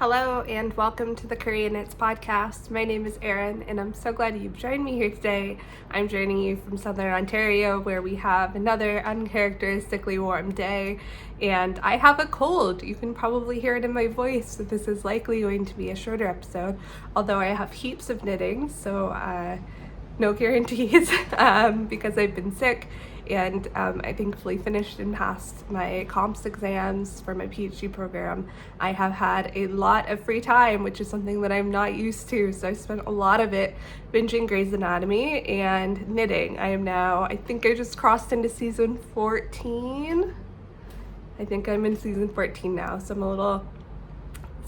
Hello and welcome to the Kuriaknits podcast. My name is Erin and I'm so glad you've joined me here today. I'm joining you from Southern Ontario where we have another uncharacteristically warm day and I have a cold. You can probably hear it in my voice, so this is likely going to be a shorter episode, although I have heaps of knitting, so no guarantees because I've been sick. And I thankfully finished and passed my comps exams for my PhD program. I have had a lot of free time, which is something that I'm not used to. So I spent a lot of it binging Grey's Anatomy and knitting. I think I just crossed into season 14. I think I'm in season 14 now, so I'm a little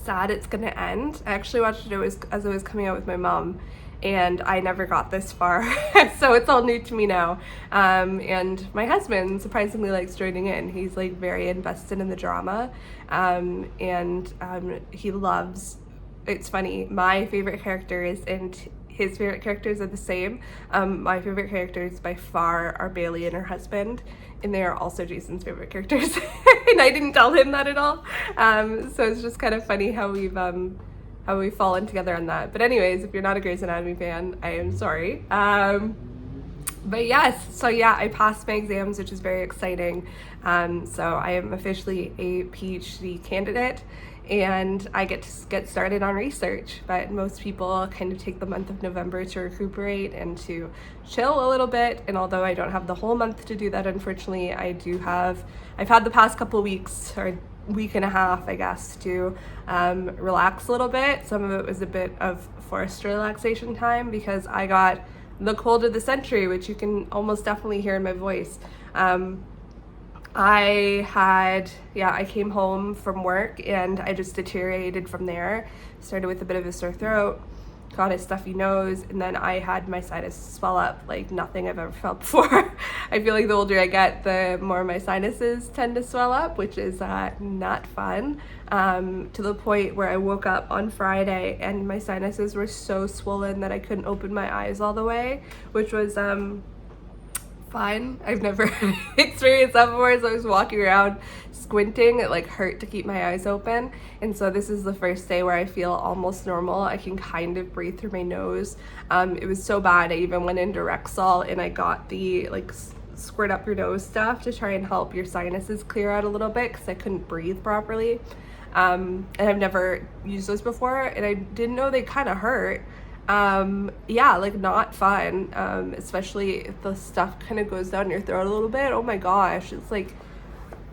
sad it's gonna end. I actually watched it as it was coming out with my mom, and I never got this far, so it's all new to me now. And my husband surprisingly likes joining in. He's like very invested in the drama, and he loves. It's funny. My favorite characters and his favorite characters are the same. My favorite characters by far are Bailey and her husband, and they are also Jason's favorite characters. And I didn't tell him that at all. So it's just kind of funny how we've fallen together on that. But anyways, if you're not a Grey's Anatomy fan, I am sorry. But yes, I passed my exams, which is very exciting. So I am officially a PhD candidate and I get to get started on research. But most people kind of take the month of November to recuperate and to chill a little bit. And although I don't have the whole month to do that, unfortunately, I've had the past couple of weeks or week and a half, I guess, to relax a little bit. Some of it was a bit of forced relaxation time because I got the cold of the century, which you can almost definitely hear in my voice. I came home from work and I just deteriorated from there. Started with a bit of a sore throat, got a stuffy nose, and then I had my sinus swell up like nothing I've ever felt before. I feel like the older I get, the more my sinuses tend to swell up, which is not fun, to the point where I woke up on Friday and my sinuses were so swollen that I couldn't open my eyes all the way, which was fine. I've never experienced that before, so I was walking around squinting. It like hurt to keep my eyes open, and so this is the first day where I feel almost normal. I can kind of breathe through my nose. It was so bad I even went into Rexall and I got the like squirt up your nose stuff to try and help your sinuses clear out a little bit because I couldn't breathe properly. And I've never used those before, and I didn't know they kind of hurt. Like not fun, especially if the stuff kind of goes down your throat a little bit. Oh my gosh, it's like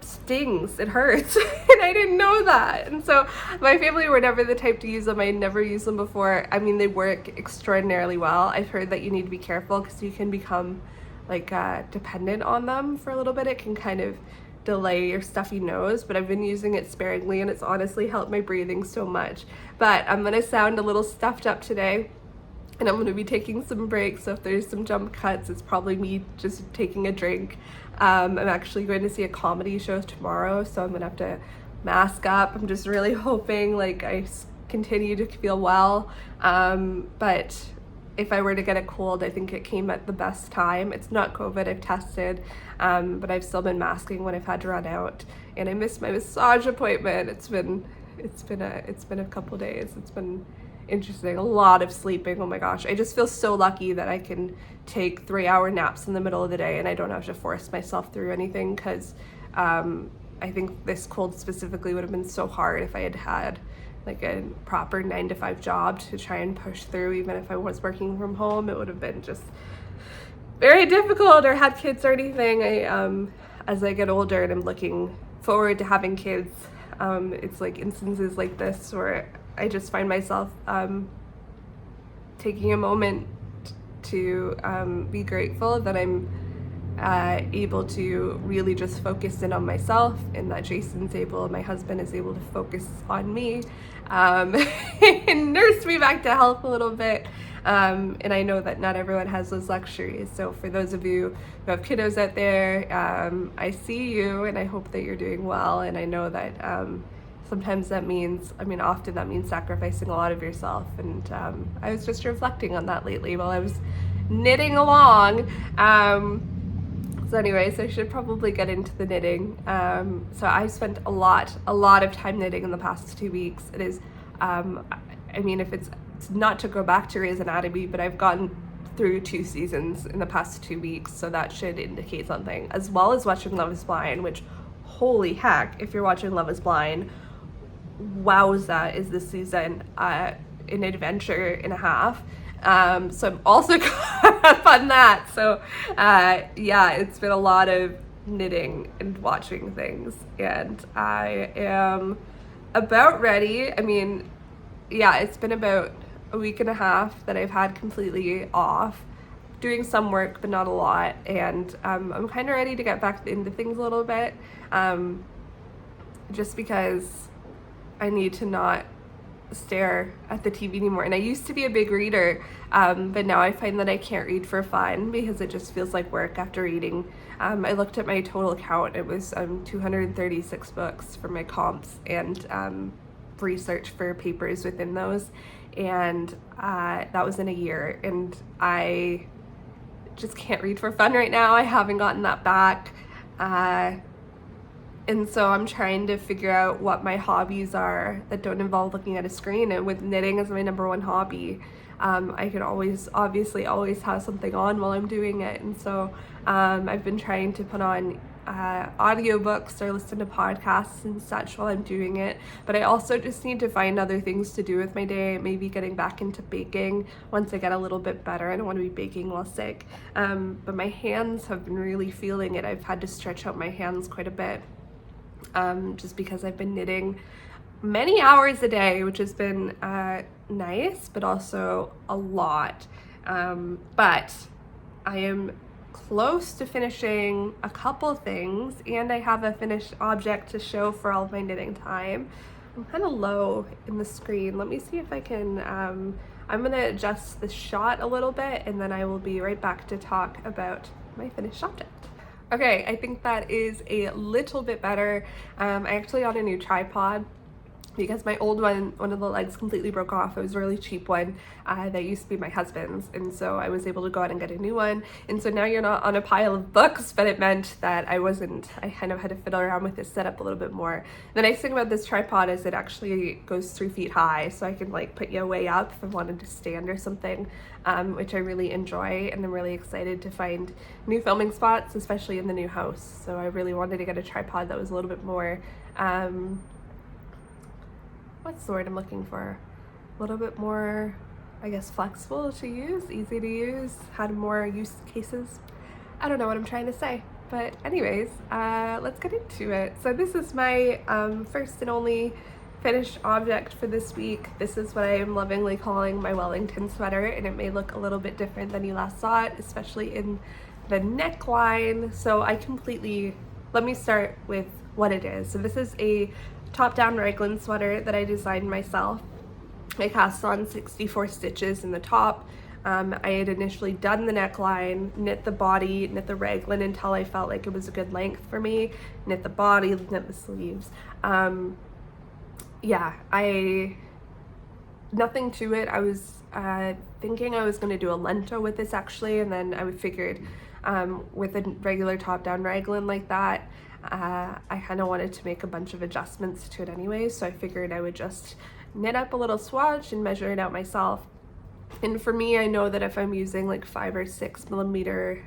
stings, it hurts. And I didn't know that. And so my family were never the type to use them. I never used them before. I mean, they work extraordinarily well. I've heard that you need to be careful because you can become like dependent on them for a little bit. It can kind of delay your stuffy nose, but I've been using it sparingly and it's honestly helped my breathing so much. But I'm gonna sound a little stuffed up today, and I'm gonna be taking some breaks, so if there's some jump cuts, it's probably me just taking a drink. I'm actually going to see a comedy show tomorrow, so I'm gonna have to mask up. I'm just really hoping like I continue to feel well, but if I were to get a cold, I think it came at the best time. It's not COVID, I've tested, but I've still been masking when I've had to run out, and I missed my massage appointment. It's been a couple days. It's been interesting. A lot of sleeping. Oh my gosh, I just feel so lucky that I can take 3-hour naps in the middle of the day and I don't have to force myself through anything, because I think this cold specifically would have been so hard if I had had like a proper 9-to-5 job to try and push through. Even if I was working from home, it would have been just very difficult, or had kids or anything. As I get older and I'm looking forward to having kids, it's like instances like this where I just find myself taking a moment to be grateful that I'm able to really just focus in on myself, and that my husband is able to focus on me and nurse me back to health a little bit. And I know that not everyone has those luxuries. So for those of you who have kiddos out there, I see you and I hope that you're doing well. And I know that sometimes often that means sacrificing a lot of yourself. And I was just reflecting on that lately while I was knitting along. So anyways, I should probably get into the knitting. So I spent a lot of time knitting in the past 2 weeks. It is I mean, if it's not to go back to Grey's Anatomy, but I've gotten through 2 seasons in the past 2 weeks, so that should indicate something, as well as watching Love is Blind, which, holy heck, if you're watching Love is Blind, wowza, is this season an adventure and a half. So I'm also caught up on that. So yeah, it's been a lot of knitting and watching things, and I am about ready. I mean, yeah, it's been about a week and a half that I've had completely off, doing some work but not a lot, and I'm kind of ready to get back into things a little bit, just because I need to not stare at the TV anymore. And I used to be a big reader, but now I find that I can't read for fun because it just feels like work after reading. I looked at my total count. It was 236 books for my comps and research for papers within those, and that was in a year, and I just can't read for fun right now. I haven't gotten that back, and so I'm trying to figure out what my hobbies are that don't involve looking at a screen. And with knitting as my #1 hobby, I can obviously always have something on while I'm doing it. And so I've been trying to put on audiobooks or listen to podcasts and such while I'm doing it. But I also just need to find other things to do with my day, maybe getting back into baking once I get a little bit better. I don't want to be baking while sick. But my hands have been really feeling it. I've had to stretch out my hands quite a bit, just because I've been knitting many hours a day, which has been nice, but also a lot. But I am close to finishing a couple things, and I have a finished object to show for all of my knitting time. I'm kind of low in the screen. Let me see if I can, I'm gonna adjust the shot a little bit, and then I will be right back to talk about my finished object. Okay, I think that is a little bit better. I actually got a new tripod because my old one of the legs completely broke off. It was a really cheap one that used to be my husband's, and so I was able to go out and get a new one. And so now you're not on a pile of books, but it meant that I kind of had to fiddle around with this setup a little bit more. The nice thing about this tripod is it actually goes 3 feet high, so I can like put you way up if I wanted to stand or something, which I really enjoy, and I'm really excited to find new filming spots, especially in the new house. So I really wanted to get a tripod that was a little bit more, what's the word I'm looking for? A little bit more, I guess, flexible to use, easy to use, had more use cases. I don't know what I'm trying to say, but anyways, let's get into it. So this is my first and only finished object for this week. This is what I am lovingly calling my Wellington sweater, and it may look a little bit different than you last saw it, especially in the neckline. So let me start with what it is. So this is a top-down Raglan sweater that I designed myself. I cast on 64 stitches in the top. I had initially done the neckline, knit the body, knit the raglan until I felt like it was a good length for me, knit the body, knit the sleeves. Yeah, nothing to it. I was thinking I was going to do a lento with this actually, and then I figured with a regular top-down raglan like that, I kind of wanted to make a bunch of adjustments to it anyway, so I figured I would just knit up a little swatch and measure it out myself. And for me, I know that if I'm using like 5 or 6 millimeter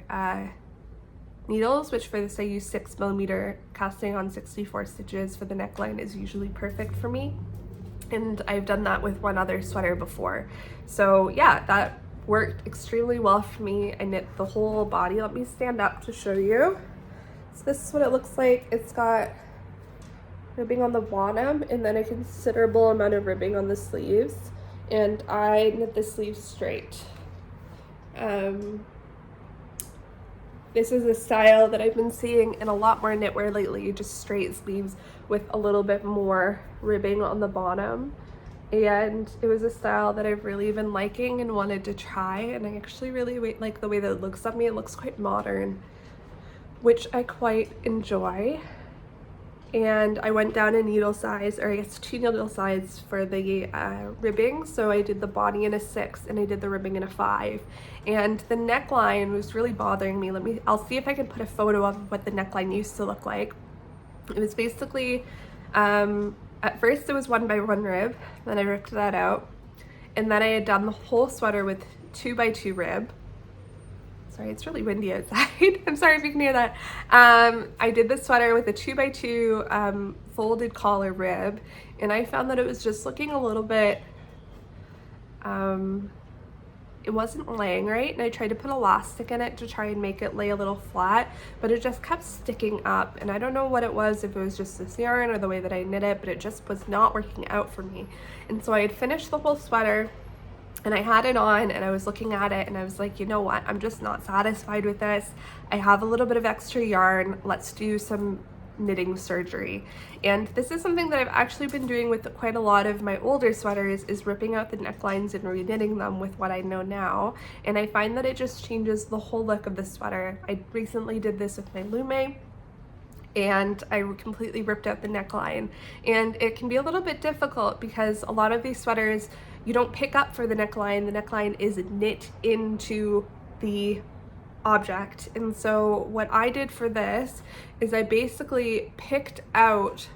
needles, which for this I use 6 millimeter, casting on 64 stitches for the neckline is usually perfect for me. And I've done that with one other sweater before. So yeah, that worked extremely well for me. I knit the whole body. Let me stand up to show you. So this is what it looks like. It's got ribbing on the bottom and then a considerable amount of ribbing on the sleeves. And I knit the sleeves straight. This is a style that I've been seeing in a lot more knitwear lately, just straight sleeves with a little bit more ribbing on the bottom. And it was a style that I've really been liking and wanted to try, and I actually really like the way that it looks on me. It looks quite modern, which I quite enjoy. And I went down a needle size, or I guess 2 needle size for the ribbing. So I did the body in a 6 and I did the ribbing in a 5. And the neckline was really bothering me. I'll see if I can put a photo of what the neckline used to look like. It was basically At first it was 1x1 rib, then I ripped that out. And then I had done the whole sweater with 2x2 rib. Sorry, it's really windy outside. I'm sorry if you can hear that. I did the sweater with a 2x2 folded collar rib, and I found that it was just looking a little bit, it wasn't laying right, and I tried to put elastic in it to try and make it lay a little flat, but it just kept sticking up, and I don't know what it was, if it was just this yarn or the way that I knit it, but it just was not working out for me. And so I had finished the whole sweater, and I had it on, and I was looking at it, and I was like, you know what, I'm just not satisfied with this. I have a little bit of extra yarn, let's do some knitting surgery. And this is something that I've actually been doing with quite a lot of my older sweaters, is ripping out the necklines and reknitting them with what I know now, and I find that it just changes the whole look of the sweater. I recently did this with my Lume, and I completely ripped out the neckline, and it can be a little bit difficult because a lot of these sweaters you don't pick up for the neckline is knit into the object. And so what I did for this is I basically picked out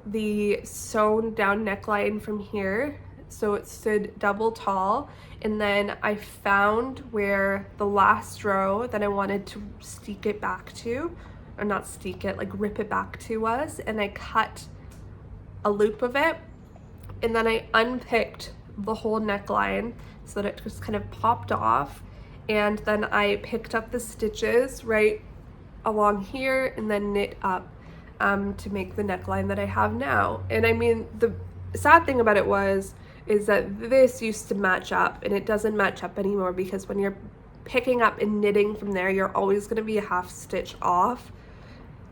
the sewn down neckline from here, so it stood double tall, and then I found where the last row that I wanted to steek it back to, or not steek it, like rip it back to was, and I cut a loop of it, and then I unpicked the whole neckline so that it just kind of popped off. And then I picked up the stitches right along here and then knit up to make the neckline that I have now. And I mean, the sad thing about it is that this used to match up, and it doesn't match up anymore, because when you're picking up and knitting from there, you're always going to be a half stitch off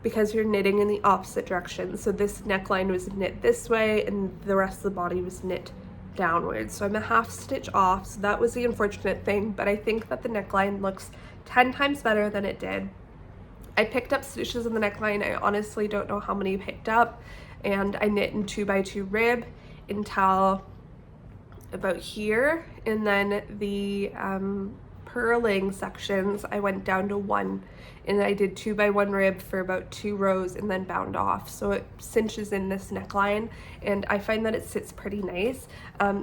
because you're knitting in the opposite direction. So this neckline was knit this way and the rest of the body was knit downwards, so I'm a half stitch off, so that was the unfortunate thing, but I think that the neckline looks 10 times better than it did. I picked up stitches in the neckline, I honestly don't know how many I picked up, and I knit in 2x2 rib until about here, and then the purling sections I went down to 1, and I did 2x1 rib for about 2 rows and then bound off, so it cinches in this neckline, and I find that it sits pretty nice.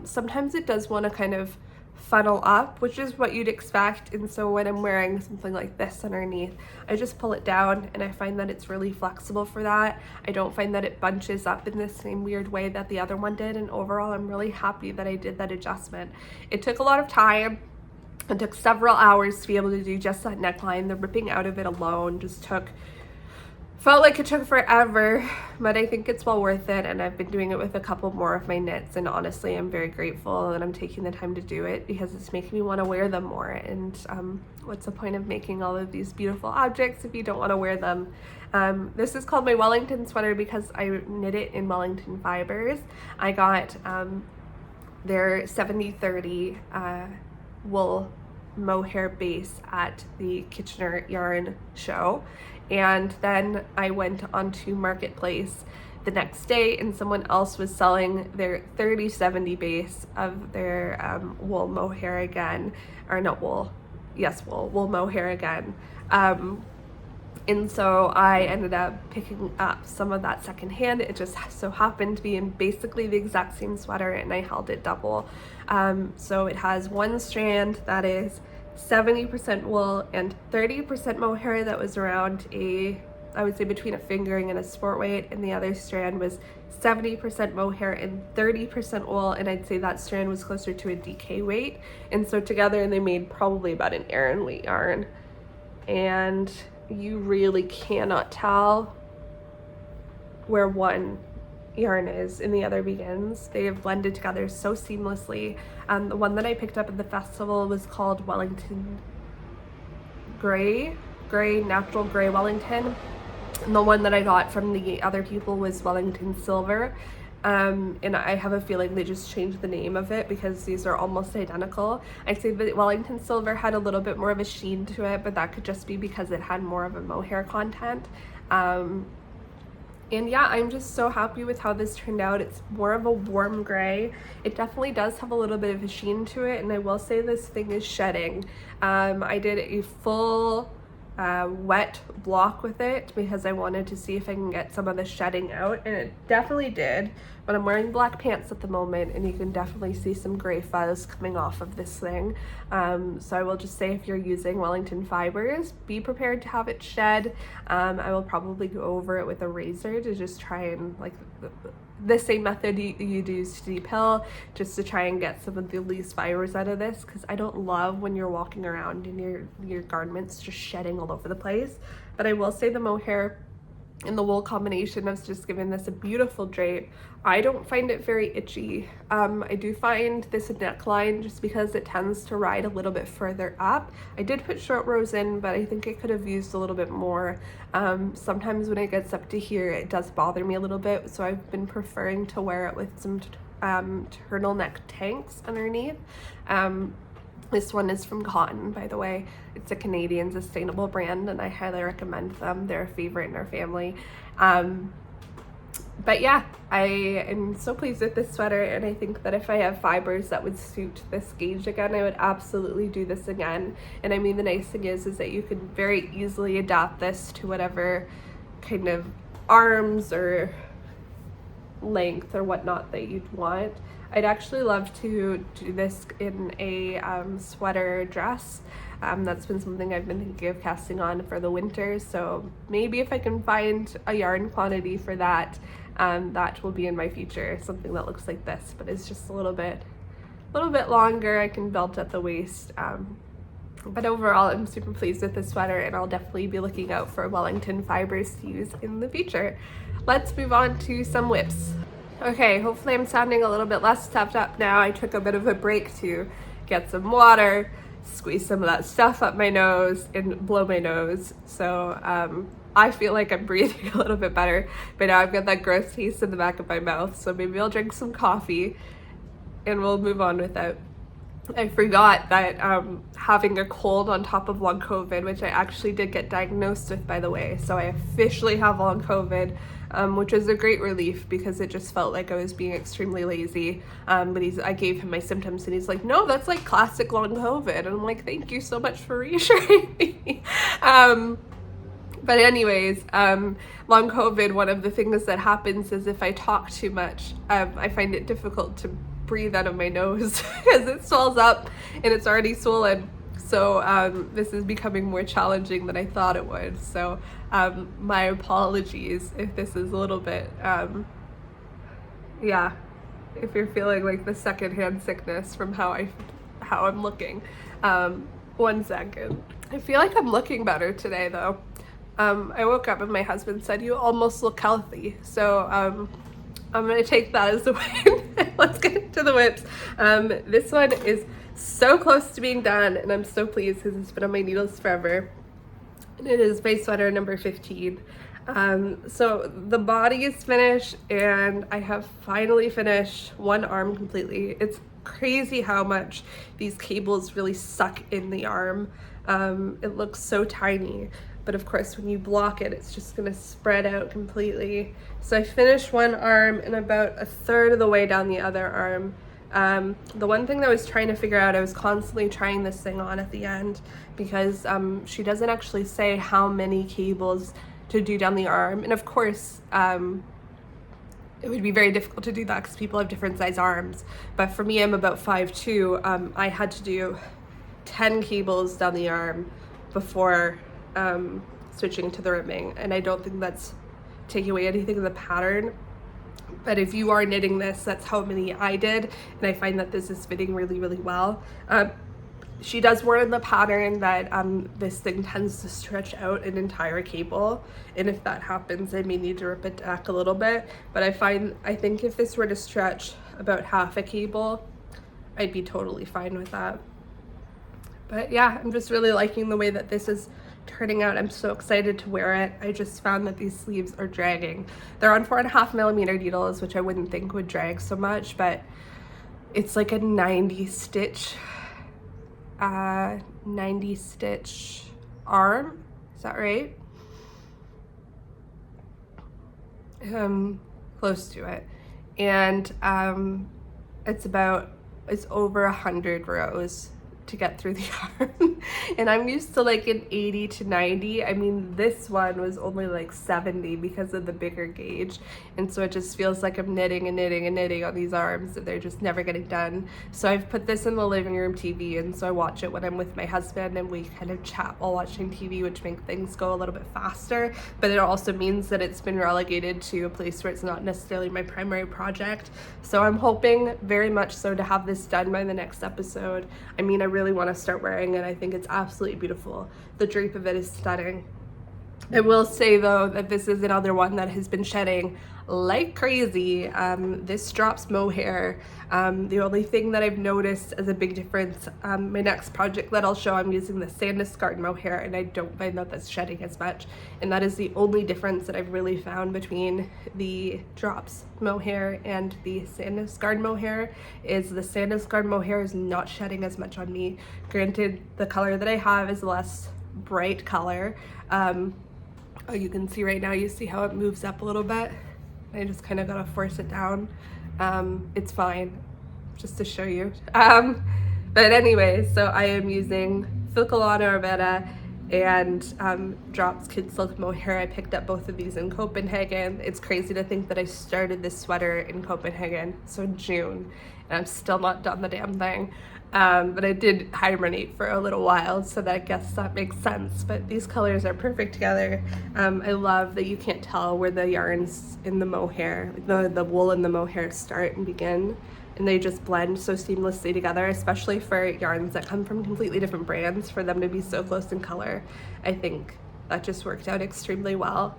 Sometimes it does want to kind of funnel up, which is what you'd expect, and so when I'm wearing something like this underneath, I just pull it down, and I find that it's really flexible for that. I don't find that it bunches up in the same weird way that the other one did, and overall I'm really happy that I did that adjustment. It took a lot of time. It took several hours to be able to do just that neckline. The ripping out of it alone just felt like it took forever, but I think it's well worth it, and I've been doing it with a couple more of my knits, and honestly I'm very grateful that I'm taking the time to do it, because it's making me want to wear them more. And what's the point of making all of these beautiful objects if you don't want to wear them? This is called my Wellington sweater because I knit it in Wellington fibers. I got their 70/30 wool mohair base at the Kitchener yarn show, and then I went onto Marketplace the next day, and someone else was selling their 30/70 base of their wool mohair again, or not wool, yes, wool mohair again. And so I ended up picking up some of that secondhand. It just so happened to be in basically the exact same sweater, and I held it double. So it has one strand that is 70% wool and 30% mohair that was around I would say between a fingering and a sport weight, and the other strand was 70% mohair and 30% wool, and I'd say that strand was closer to a DK weight. And so together they made probably about an Erin weight yarn, and you really cannot tell where one yarn is and the other begins. They have blended together so seamlessly. The one that I picked up at the festival was called Wellington Natural Gray Wellington, and the one that I got from the other people was Wellington Silver. And I have a feeling they just changed the name of it because these are almost identical. I'd say that Wellington Silver had a little bit more of a sheen to it, but that could just be because it had more of a mohair content. And yeah, I'm just so happy with how this turned out. It's more of a warm gray. It definitely does have a little bit of a sheen to it, and I will say this thing is shedding. I did a full wet block with it because I wanted to see if I can get some of the shedding out, and it definitely did. But I'm wearing black pants at the moment, and you can definitely see some gray fuzz coming off of this thing. So I will just say, if you're using Wellington fibers, be prepared to have it shed. I will probably go over it with a razor to just try and, like, the same method you'd use to depill, just to try and get some of the loose fibers out of this, because I don't love when you're walking around and your garments just shedding all over the place. But I will say the mohair and the wool combination has just given this a beautiful drape. I don't find it very itchy. I do find this neckline, just because it tends to ride a little bit further up. I did put short rows in, but I think I could have used a little bit more. Sometimes when it gets up to here, it does bother me a little bit, so I've been preferring to wear it with some turtleneck tanks underneath. This one is from Cotton, by the way. It's a Canadian sustainable brand, and I highly recommend them. They're a favorite in our family. But yeah, I am so pleased with this sweater, and I think that if I have fibers that would suit this gauge again, I would absolutely do this again. And I mean, the nice thing is that you can very easily adapt this to whatever kind of arms or length or whatnot that you'd want. I'd actually love to do this in a sweater dress. That's been something I've been thinking of casting on for the winter, so maybe if I can find a yarn quantity for that, that will be in my future, something that looks like this, but it's just a little bit longer. I can belt at the waist. But overall, I'm super pleased with this sweater, and I'll definitely be looking out for Wellington fibers to use in the future. Let's move on to some whips. Okay, hopefully I'm sounding a little bit less stuffed up now. I took a bit of a break to get some water, squeeze some of that stuff up my nose, and blow my nose. So I feel like I'm breathing a little bit better, but now I've got that gross taste in the back of my mouth. So maybe I'll drink some coffee and we'll move on with it. I forgot that having a cold on top of long COVID, which I actually did get diagnosed with, by the way. So I officially have long COVID, which was a great relief, because it just felt like I was being extremely lazy. But I gave him my symptoms, and he's like, no, that's like classic long COVID. And I'm like, thank you so much for reassuring me. But anyways, long COVID, one of the things that happens is if I talk too much, I find it difficult to breathe out of my nose because it swells up and it's already swollen. So this is becoming more challenging than I thought it would. So my apologies if this is a little bit, yeah, if you're feeling like the secondhand sickness from how I'm looking. 1 second. I feel like I'm looking better today though. I woke up and my husband said, you almost look healthy. So I'm gonna take that as a win. Let's get into the whips. This one is so close to being done, and I'm so pleased because it's been on my needles forever. And it is my sweater number 15. So the body is finished, and I have finally finished one arm completely. It's crazy how much these cables really suck in the arm. It looks so tiny, but of course when you block it, it's just gonna spread out completely. So I finished one arm and about 1/3 of the way down the other arm. The one thing that I was trying to figure out, I was constantly trying this thing on at the end, because she doesn't actually say how many cables to do down the arm. And of course, it would be very difficult to do that because people have different size arms. But for me, I'm about 5'2". I had to do 10 cables down the arm before switching to the ribbing, and I don't think that's taking away anything in the pattern. But if you are knitting this, that's how many I did, and I find that this is fitting really, really well. She does warn in the pattern that this thing tends to stretch out an entire cable, and if that happens, I may need to rip it back a little bit. But I think if this were to stretch about half a cable, I'd be totally fine with that. But yeah, I'm just really liking the way that this is turning out. I'm so excited to wear it. I just found that these sleeves are dragging. They're on 4.5mm needles, which I wouldn't think would drag so much, but it's like a 90 stitch arm. Is that right? Close to it. And it's over 100 rows. to get through the yarn. And I'm used to like an 80 to 90. I mean, this one was only like 70 because of the bigger gauge. And so it just feels like I'm knitting and knitting and knitting on these arms and they're just never getting done. So I've put this in the living room TV, and so I watch it when I'm with my husband and we kind of chat while watching TV, which makes things go a little bit faster. But it also means that it's been relegated to a place where it's not necessarily my primary project. So I'm hoping very much so to have this done by the next episode. I mean, I really want to start wearing it. I think it's absolutely beautiful. The drape of it is stunning. I will say though that this is another one that has been shedding like crazy. This drops mohair. The only thing that I've noticed as a big difference, my next project that I'll show, I'm using the sand-discard mohair, and I don't find that that's shedding as much. And that is the only difference that I've really found between the drops mohair and the sand-discard mohair, is the sand-discard mohair is not shedding as much on me. Granted, the color that I have is a less bright color. Oh, you can see right now, you see how it moves up a little bit? I just kind of gotta force it down. It's fine, just to show you. But anyway, so I am using Filcolana Ozetta and Drops Kid Silk Mohair. I picked up both of these in Copenhagen. It's crazy to think that I started this sweater in Copenhagen, so in June, and I'm still not done the damn thing. But I did hibernate for a little while, so that I guess that makes sense. But these colors are perfect together. I love that you can't tell where the yarns in the mohair, the wool and the mohair start and begin, and they just blend so seamlessly together, especially for yarns that come from completely different brands. For them to be so close in color, I think that just worked out extremely well.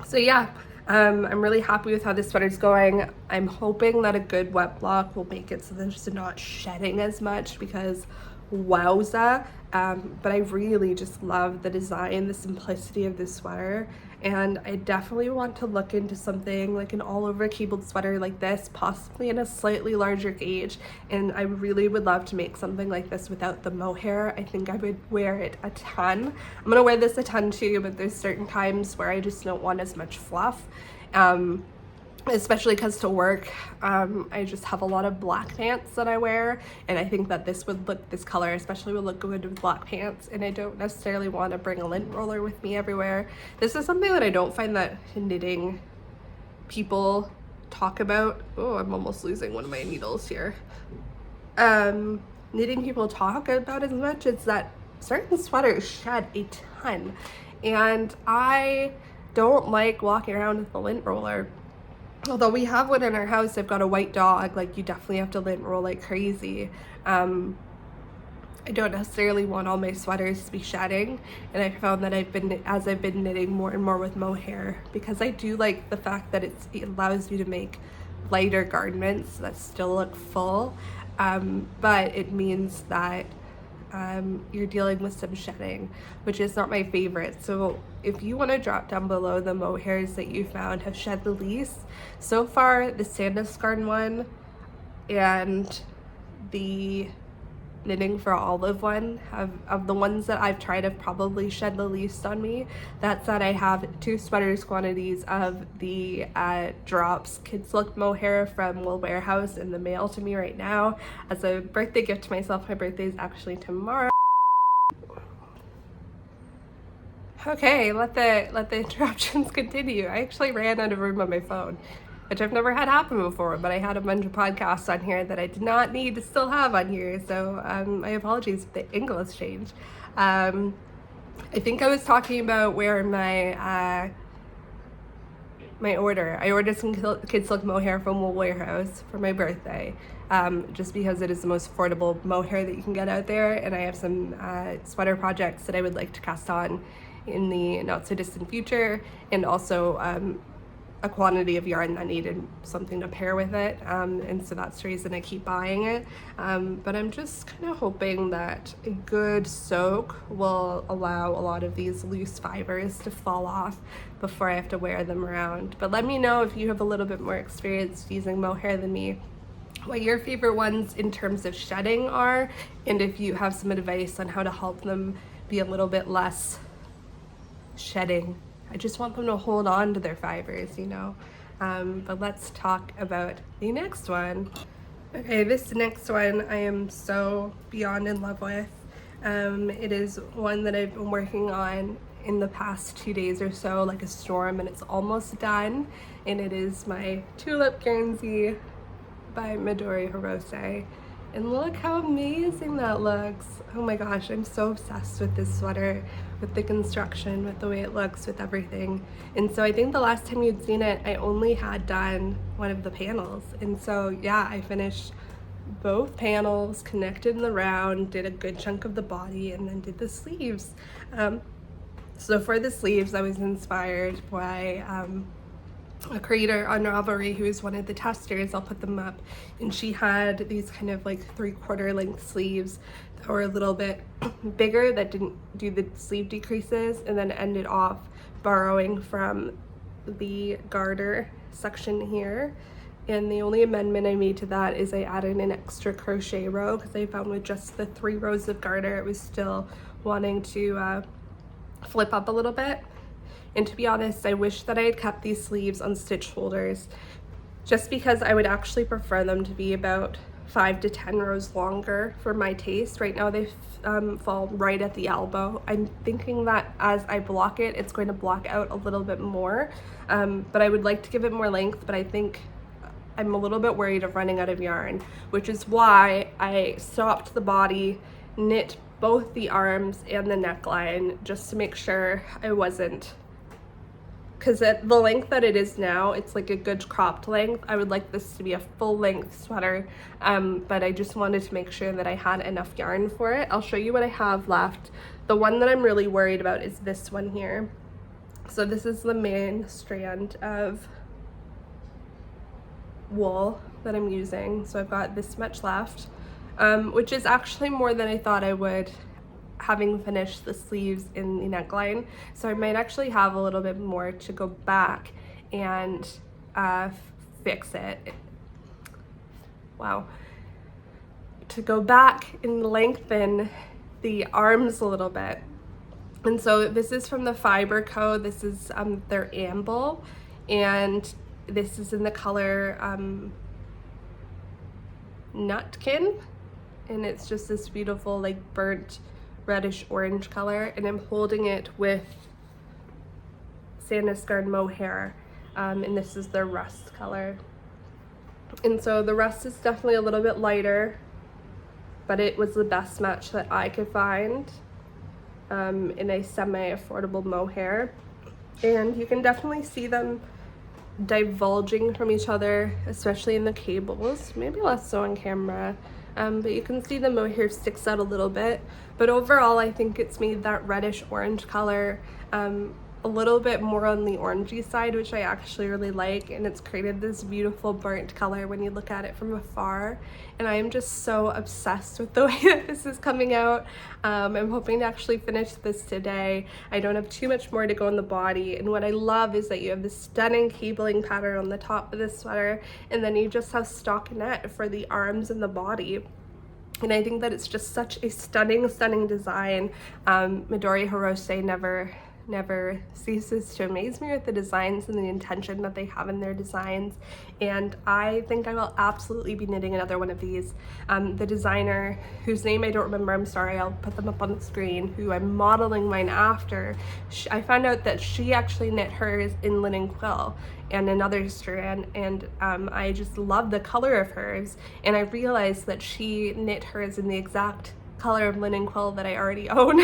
So yeah, I'm really happy with how this sweater's going. I'm hoping that a good wet block will make it so that it's not shedding as much, because wowza. But I really just love the design, the simplicity of this sweater, and I definitely want to look into something like an all-over cabled sweater like this, possibly in a slightly larger gauge. And I really would love to make something like this without the mohair. I think I would wear it a ton. I'm gonna wear this a ton too, but there's certain times where I just don't want as much fluff. Especially because to work, I just have a lot of black pants that I wear, and I think that this color especially would look good with black pants, and I don't necessarily want to bring a lint roller with me everywhere. This is something that I don't find that knitting people talk about. Oh, I'm almost losing one of my needles here. Knitting people talk about as much is that certain sweaters shed a ton, and I don't like walking around with a lint roller. Although we have one in our house, I've got a white dog, like you definitely have to lint roll like crazy. I don't necessarily want all my sweaters to be shedding, and I found that as I've been knitting more and more with mohair, because I do like the fact that it allows you to make lighter garments that still look full, but it means that you're dealing with some shedding, which is not my favorite. So if you want to drop down below the mohairs that you found have shed the least, so far the sand-discard one and the Knitting for Olive one of the ones that I've tried have probably shed the least on me. That said, I have 2 sweaters quantities of the Drops Kid Silk Mohair from Wool Warehouse in the mail to me right now as a birthday gift to myself. My birthday is actually tomorrow. Okay, let the interruptions continue. I actually ran out of room on my phone, which I've never had happen before, but I had a bunch of podcasts on here that I did not need to still have on here, so my apologies if the English changed. I think I was talking about where my order. I ordered some Kid Silk Mohair from Wool Warehouse for my birthday, just because it is the most affordable mohair that you can get out there, and I have some sweater projects that I would like to cast on in the not so distant future, and also a quantity of yarn that needed something to pair with it, and so that's the reason I keep buying it. But I'm just kind of hoping that a good soak will allow a lot of these loose fibers to fall off before I have to wear them around. But let me know if you have a little bit more experience using mohair than me, what your favorite ones in terms of shedding are, and if you have some advice on how to help them be a little bit less shedding. I just want them to hold on to their fibers, you know. But let's talk about the next one. Okay, this next one I am so beyond in love with. It is one that I've been working on in the past 2 days or so, like a storm, and it's almost done. And it is my Tulip Guernsey by Midori Hirose. And look how amazing that looks. Oh my gosh, I'm so obsessed with this sweater, with the construction, with the way it looks, with everything. And so I think the last time you'd seen it, I only had done one of the panels. And so yeah, I finished both panels, connected in the round, did a good chunk of the body, and then did the sleeves. So for the sleeves, I was inspired by a creator on Ravelry who is one of the testers. I'll put them up, and she had these kind of like 3/4 length sleeves that were a little bit bigger, that didn't do the sleeve decreases, and then ended off borrowing from the garter section here. And the only amendment I made to that is I added an extra crochet row, because I found with just the 3 rows of garter it was still wanting to flip up a little bit. And to be honest, I wish that I had kept these sleeves on stitch holders, just because I would actually prefer them to be about 5 to 10 rows longer for my taste. Right now they fall right at the elbow. I'm thinking that as I block it, it's going to block out a little bit more, but I would like to give it more length, but I think I'm a little bit worried of running out of yarn, which is why I stopped the body, knit both the arms and the neckline, just to make sure I wasn't, because at the length that it is now, it's like a good cropped length. I would like this to be a full length sweater, but I just wanted to make sure that I had enough yarn for it. I'll show you what I have left. The one that I'm really worried about is this one here. So this is the main strand of wool that I'm using. So I've got this much left, which is actually more than I thought I would, having finished the sleeves in the neckline. So I might actually have a little bit more to go back and fix it. Wow. To go back and lengthen the arms a little bit. And so this is from the Fibre Co. This is their amble, and this is in the color Nutkin, and it's just this beautiful like burnt reddish orange color, and I'm holding it with Sandiscard Mohair, and this is the rust color. And so the rust is definitely a little bit lighter, but it was the best match that I could find in a semi-affordable mohair. And you can definitely see them divulging from each other, especially in the cables, maybe less so on camera, but you can see the mohair sticks out a little bit. But overall I think it's made that reddish orange color a little bit more on the orangey side, which I actually really like, and it's created this beautiful burnt color when you look at it from afar. And I am just so obsessed with the way that this is coming out. I'm hoping to actually finish this today. I don't have too much more to go in the body, and what I love is that you have this stunning cabling pattern on the top of this sweater, and then you just have stockinette for the arms and the body. And I think that it's just such a stunning design. Midori Hirose never ceases to amaze me with the designs and the intention that they have in their designs, and I think I will absolutely be knitting another one of these. The designer, whose name I don't remember, I'm sorry, I'll put them up on the screen, who I'm modeling mine after, I found out that she actually knit hers in linen quill and another strand, and I just love the color of hers, and I realized that she knit hers in the exact color of linen quill that I already own.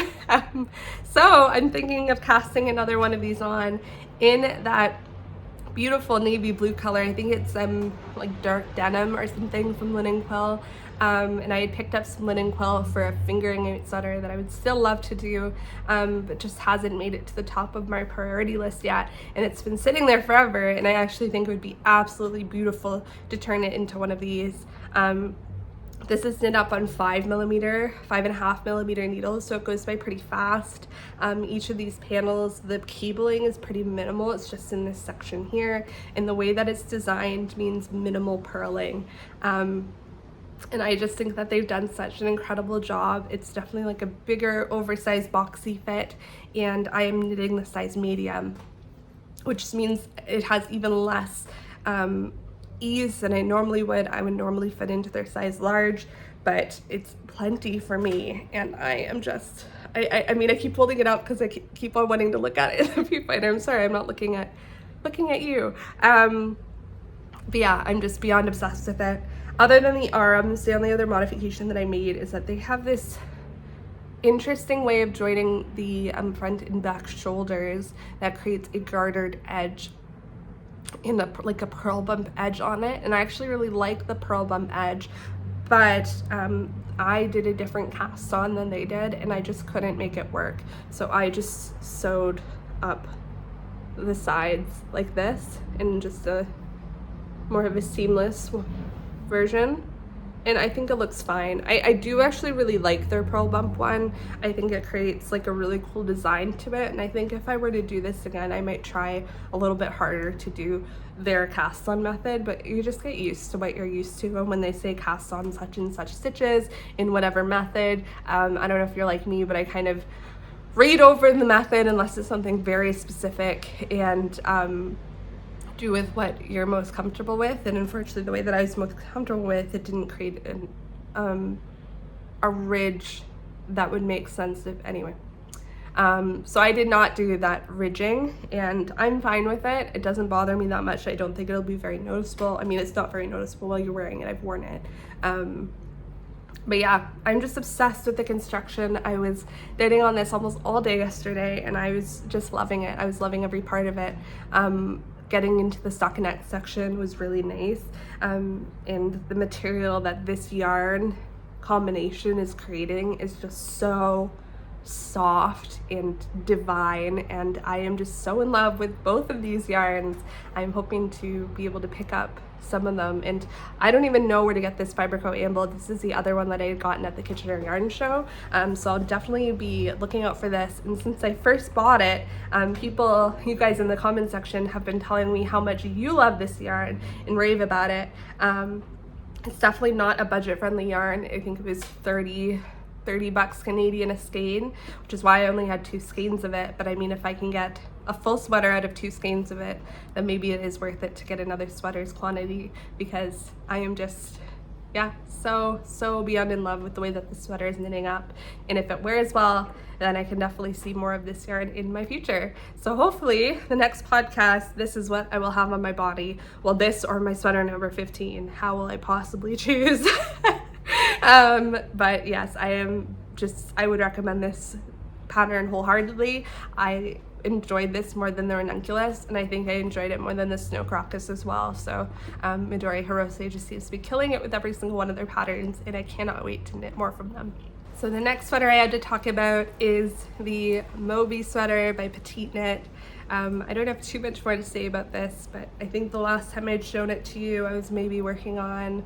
So I'm thinking of casting another one of these on in that beautiful navy blue color. I think it's like dark denim or something from linen quill, and I had picked up some linen quill for a fingering eight sweater that I would still love to do, but just hasn't made it to the top of my priority list yet, and it's been sitting there forever, and I actually think it would be absolutely beautiful to turn it into one of these. This is knit up on 5.5mm needles, so it goes by pretty fast. Each of these panels, the cabling is pretty minimal. It's just in this section here, and the way that it's designed means minimal purling. And I just think that they've done such an incredible job. It's definitely like a bigger, oversized, boxy fit, and I am knitting the size medium, which means it has even less ease than I normally would. I would normally fit into their size large, but it's plenty for me, and I am just, I mean, I keep holding it up because I keep on wanting to look at it in the viewfinder. I'm sorry, I'm not looking at you. But yeah, I'm just beyond obsessed with it. Other than the arms, the only other modification that I made is that they have this interesting way of joining the front and back shoulders that creates a gartered edge in like a pearl bump edge on it, and I actually really like the pearl bump edge, but I did a different cast on than they did, and I just couldn't make it work. So I just sewed up the sides like this in just a more of a seamless version, and I think it looks fine. I do actually really like their pearl bump one. I think it creates like a really cool design to it, and I think if I were to do this again, I might try a little bit harder to do their cast on method, but you just get used to what you're used to. And when they say cast on such and such stitches in whatever method, I don't know if you're like me, but I kind of read over the method unless it's something very specific, and do with what you're most comfortable with. And unfortunately, the way that I was most comfortable with, it didn't create a ridge that would make sense if anyway. So I did not do that ridging, and I'm fine with it. It doesn't bother me that much. I don't think it'll be very noticeable. I mean, it's not very noticeable while you're wearing it. I've worn it. But yeah, I'm just obsessed with the construction. I was knitting on this almost all day yesterday, and I was just loving it. I was loving every part of it. Getting into the stockinette section was really nice, and the material that this yarn combination is creating is just so soft and divine, and I am just so in love with both of these yarns. I'm hoping to be able to pick up some of them, and I don't even know where to get this fibre coat amble. This is the other one that I had gotten at the Kitchener Yarn Show, so I'll definitely be looking out for this. And since I first bought it, you guys in the comment section have been telling me how much you love this yarn and rave about it. It's definitely not a budget-friendly yarn. I think it was 30 bucks Canadian a skein, which is why I only had 2 skeins of it. But I mean, if I can get a full sweater out of 2 skeins of it, then maybe it is worth it to get another sweater's quantity, because I am just, yeah, so beyond in love with the way that the sweater is knitting up. And if it wears well, then I can definitely see more of this yarn in my future. So hopefully the next podcast, this is what I will have on my body. Well, this or my sweater number 15. How will I possibly choose? But yes, I would recommend this pattern wholeheartedly. I enjoyed this more than the ranunculus, and I think I enjoyed it more than the snow crocus as well. So Midori, Hirose just seems to be killing it with every single one of their patterns, and I cannot wait to knit more from them. So the next sweater I had to talk about is the Moby Sweater by PetiteKnit. I don't have too much more to say about this, but I think the last time I'd shown it to you, I was maybe working on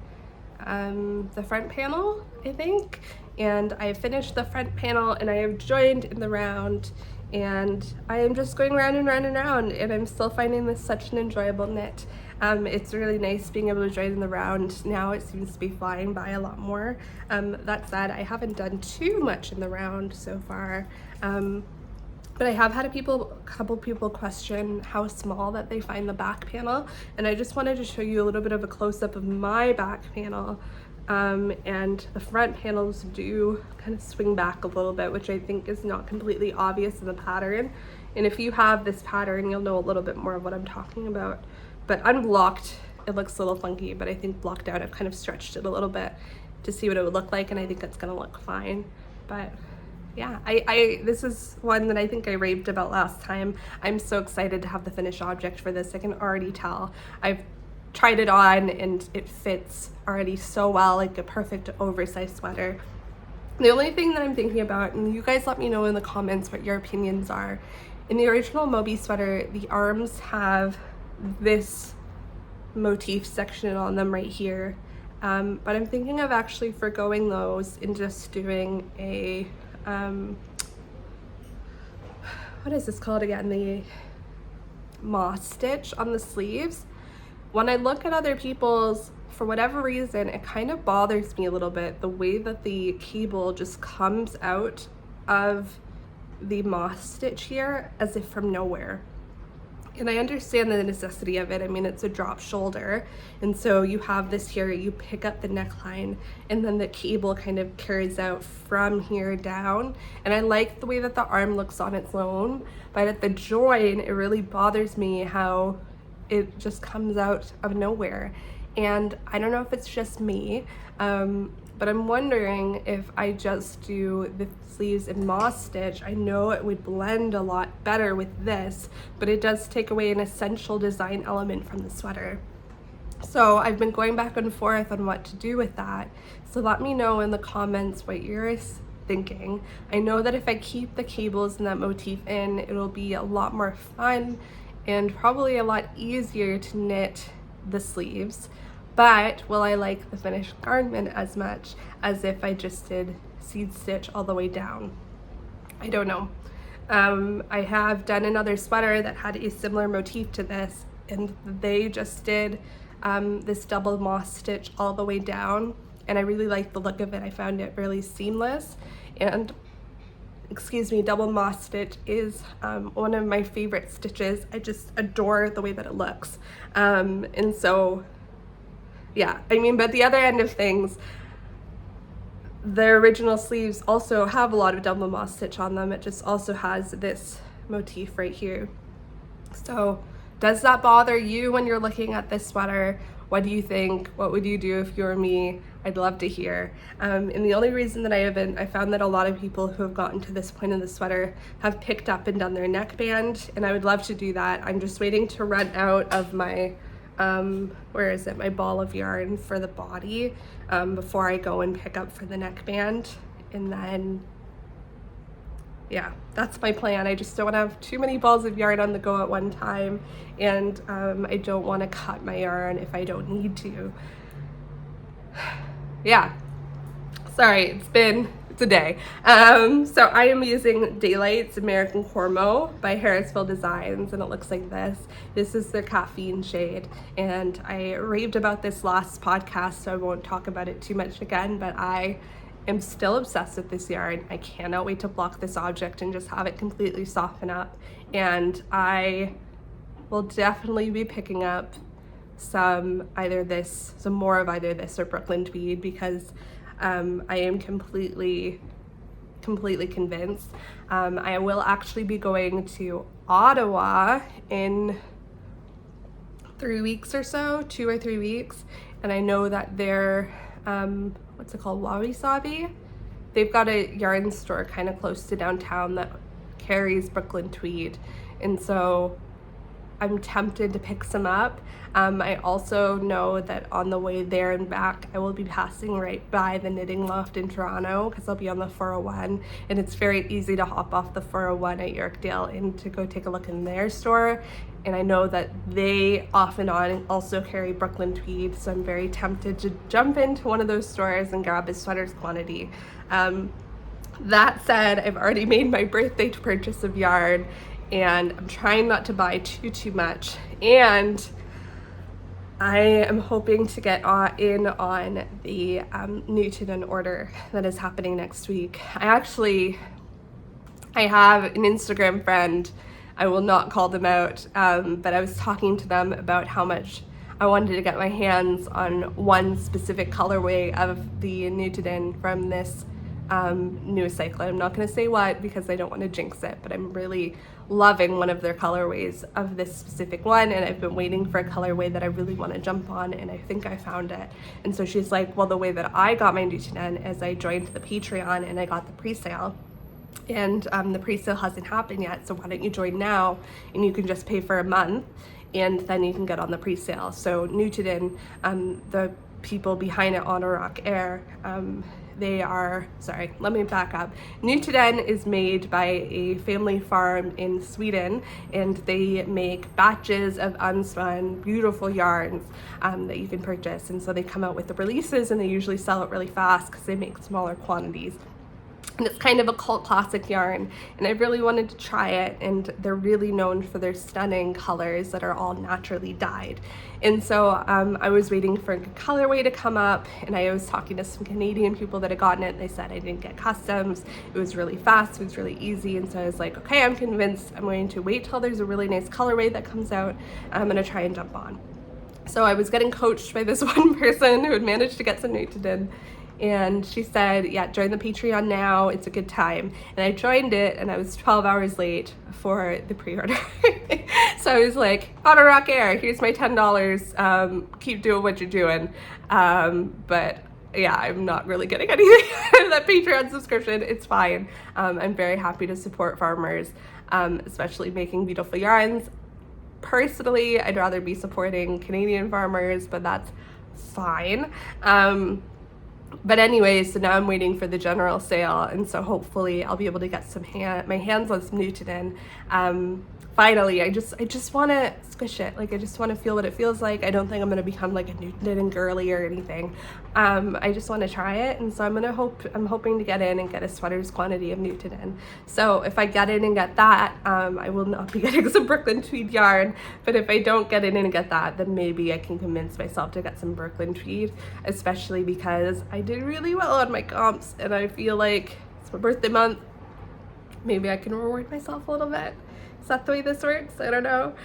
the front panel, I think, and I finished the front panel, and I have joined in the round, and I am just going round and round and round, and I'm still finding this such an enjoyable knit. It's really nice being able to join in the round. Now it seems to be flying by a lot more. That said, I haven't done too much in the round so far, but I have had a couple people question how small that they find the back panel, and I just wanted to show you a little bit of a close-up of my back panel. And the front panels do kind of swing back a little bit, which I think is not completely obvious in the pattern. And if you have this pattern, you'll know a little bit more of what I'm talking about. But unblocked, it looks a little funky, but I think blocked out, I've kind of stretched it a little bit to see what it would look like, and I think it's gonna look fine. But yeah, this is one that I think I raved about last time. I'm so excited to have the finished object for this. I can already tell. I've tried it on and it fits already so well, like a perfect oversized sweater. The only thing that I'm thinking about, and you guys let me know in the comments what your opinions are, in the original Moby Sweater, the arms have this motif section on them right here, but I'm thinking of actually forgoing those and just doing a what is this called again, the moss stitch on the sleeves. When I look at other people's, for whatever reason, it kind of bothers me a little bit, the way that the cable just comes out of the moss stitch here as if from nowhere. And I understand the necessity of it. I mean, it's a drop shoulder. And so you have this here, you pick up the neckline, and then the cable kind of carries out from here down. And I like the way that the arm looks on its own, but at the join, it really bothers me how it just comes out of nowhere. And I don't know if it's just me, but I'm wondering if I just do the sleeves in moss stitch. I know it would blend a lot better with this, but it does take away an essential design element from the sweater. So I've been going back and forth on what to do with that. So let me know in the comments what you're thinking. I know that if I keep the cables and that motif in, it'll be a lot more fun and probably a lot easier to knit the sleeves. But will I like the finished garment as much as if I just did seed stitch all the way down? I don't know. I have done another sweater that had a similar motif to this, and they just did this double moss stitch all the way down, and I really liked the look of it. I found it really seamless, and excuse me, double moss stitch is one of my favorite stitches. I just adore the way that it looks. And so yeah, I mean, but the other end of things, the original sleeves also have a lot of double moss stitch on them. It just also has this motif right here. So does that bother you when you're looking at this sweater? What do you think? What would you do if you were me? I'd love to hear. And the only reason that I found that a lot of people who have gotten to this point in the sweater have picked up and done their neckband, and I would love to do that. I'm just waiting to run out of my where is it, my ball of yarn for the body before I go and pick up for the neckband. And then yeah, that's my plan. I just don't want to have too many balls of yarn on the go at one time, and I don't want to cut my yarn if I don't need to. Yeah, sorry, it's a day. So I am using Daylight's American Cormo by Harrisville Designs, and it looks like this. This is their caffeine shade, and I raved about this last podcast, so I won't talk about it too much again, but I am still obsessed with this yarn. I cannot wait to block this object and just have it completely soften up, and I will definitely be picking up some more of either this or Brooklyn tweed, because I am completely convinced. I will actually be going to Ottawa in 3 weeks or so, 2 or 3 weeks, and I know that they're what's it called, Wabi Sabi? They've got a yarn store kind of close to downtown that carries Brooklyn tweed, and so I'm tempted to pick some up. I also know that on the way there and back, I will be passing right by the Knitting Loft in Toronto, because I'll be on the 401, and it's very easy to hop off the 401 at Yorkdale and to go take a look in their store. And I know that they off and on also carry Brooklyn tweed, so I'm very tempted to jump into one of those stores and grab a sweater's quantity. That said, I've already made my birthday purchase of yarn, and I'm trying not to buy too much, and I am hoping to get in on the Newton order that is happening next week. I have an Instagram friend, I will not call them out, but I was talking to them about how much I wanted to get my hands on one specific colorway of the Newton from this new cyclone. I'm not going to say what because I don't want to jinx it, but I'm really loving one of their colorways of this specific one, and I've been waiting for a colorway that I really want to jump on, and I think I found it. And so she's like, well, the way that I got my Newton is I joined the Patreon and I got the pre-sale, and the pre-sale hasn't happened yet, so why don't you join now, and you can just pay for a month and then you can get on the pre-sale. So Newton, the people behind it, On a Rock Air, let me back up. Newton is made by a family farm in Sweden, and they make batches of unspun, beautiful yarns that you can purchase. And so they come out with the releases, and they usually sell it really fast because they make smaller quantities. And it's kind of a cult classic yarn, and I really wanted to try it, and they're really known for their stunning colors that are all naturally dyed. And so I was waiting for a good colorway to come up, and I was talking to some Canadian people that had gotten it, and they said I didn't get customs. It was really fast, it was really easy, and so I was like, okay, I'm convinced. I'm going to wait till there's a really nice colorway that comes out. I'm gonna try and jump on. So I was getting coached by this one person who had managed to get some knitted in. And she said, yeah, join the Patreon now, it's a good time. And I joined it, and I was 12 hours late for the pre-order. So I was like, on a rock air, here's my $10, keep doing what you're doing. But yeah, I'm not really getting anything out of that Patreon subscription. It's fine. I'm very happy to support farmers, especially making beautiful yarns. Personally, I'd rather be supporting Canadian farmers, but that's fine. But anyways, so now I'm waiting for the general sale, and so hopefully I'll be able to get some my hands on some knitted in. Finally, I just want to squish it. Like, I just want to feel what it feels like. I don't think I'm going to become like a knitting girly or anything. I just want to try it, and so I'm hoping to get in and get a sweater's quantity of knitted in. So if I get in and get that, I will not be getting some Brooklyn tweed yarn. But if I don't get in and get that, then maybe I can convince myself to get some Brooklyn tweed, especially because I did really well on my comps, and I feel like it's my birthday month. Maybe I can reward myself a little bit. Is that the way this works? I don't know.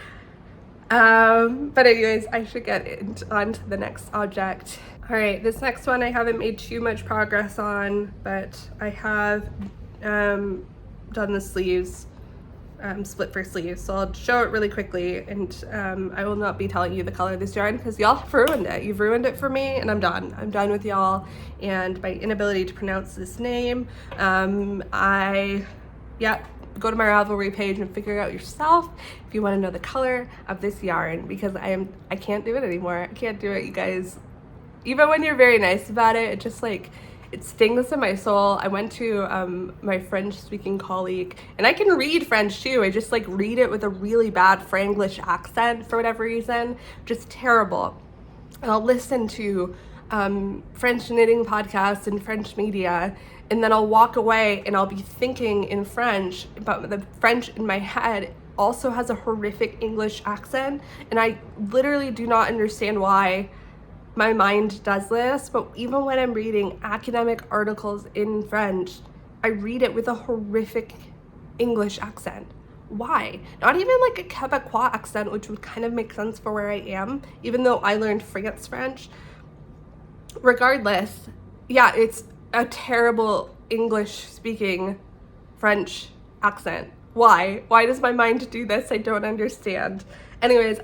But anyways, I should get on to the next object. All right, this next one I haven't made too much progress on, but I have done the sleeves, split for sleeves. So I'll show it really quickly, and I will not be telling you the color of this yarn because y'all have ruined it. You've ruined it for me, and I'm done. I'm done with y'all and my inability to pronounce this name. Go to my Ravelry page and figure it out yourself if you want to know the color of this yarn, because I can't do it anymore. I can't do it, you guys. Even when you're very nice about it, it just like, it stings in my soul. I went to my French speaking colleague, and I can read French too. I just like read it with a really bad Franglish accent for whatever reason, just terrible. And I'll listen to French knitting podcasts and French media, and then I'll walk away and I'll be thinking in French, but the French in my head also has a horrific English accent, and I literally do not understand why my mind does this. But even when I'm reading academic articles in French, I read it with a horrific English accent. Why? Not even like a Quebecois accent, which would kind of make sense for where I am, even though I learned France French. Regardless, yeah, it's a terrible English speaking French accent. Why? Why does my mind do this? I don't understand. Anyways,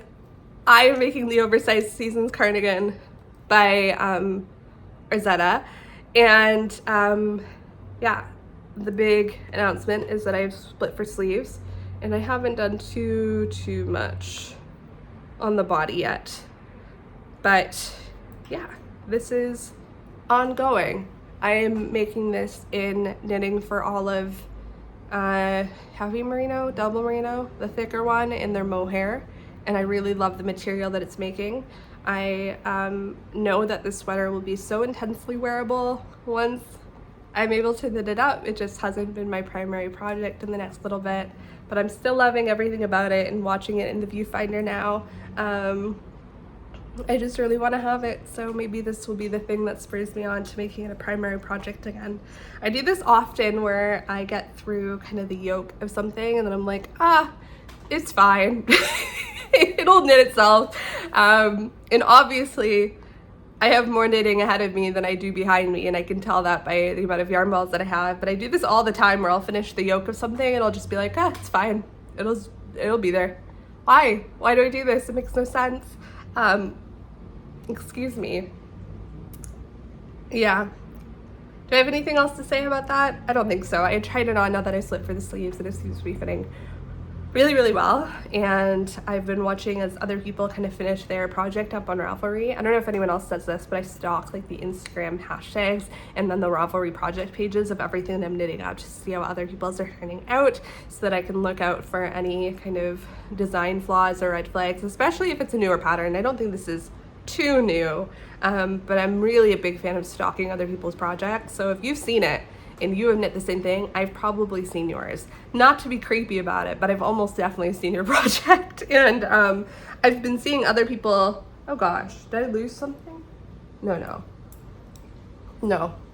I am making the Oversized Seasons cardigan by Ozetta, and yeah, the big announcement is that I've split for sleeves, and I haven't done too much on the body yet, but yeah, this is ongoing. I am making this in knitting for Olive, heavy merino, double merino, the thicker one in their Mohair, and I really love the material that it's making. I know that this sweater will be so intensely wearable once I'm able to knit it up. It just hasn't been my primary project in the next little bit, but I'm still loving everything about it and watching it in the viewfinder now. I just really want to have it, so maybe this will be the thing that spurs me on to making it a primary project again. I do this often where I get through kind of the yoke of something and then I'm like, it's fine. It'll knit itself. And obviously I have more knitting ahead of me than I do behind me, and I can tell that by the amount of yarn balls that I have. But I do this all the time where I'll finish the yoke of something and I'll just be like, it's fine. It'll be there. Why do I do this? It makes no sense. Excuse me. Yeah. Do I have anything else to say about that? I don't think so. I tried it on now that I slit for the sleeves, and it seems to be fitting really, really well. And I've been watching as other people kind of finish their project up on Ravelry. I don't know if anyone else does this, but I stalk like the Instagram hashtags and then the Ravelry project pages of everything that I'm knitting up just to see how other people's are turning out, so that I can look out for any kind of design flaws or red flags, especially if it's a newer pattern. I don't think this is too new, but I'm really a big fan of stalking other people's projects. So if you've seen it and you have knit the same thing, I've probably seen yours. Not to be creepy about it, but I've almost definitely seen your project. And I've been seeing other people, oh gosh, did I lose something? No.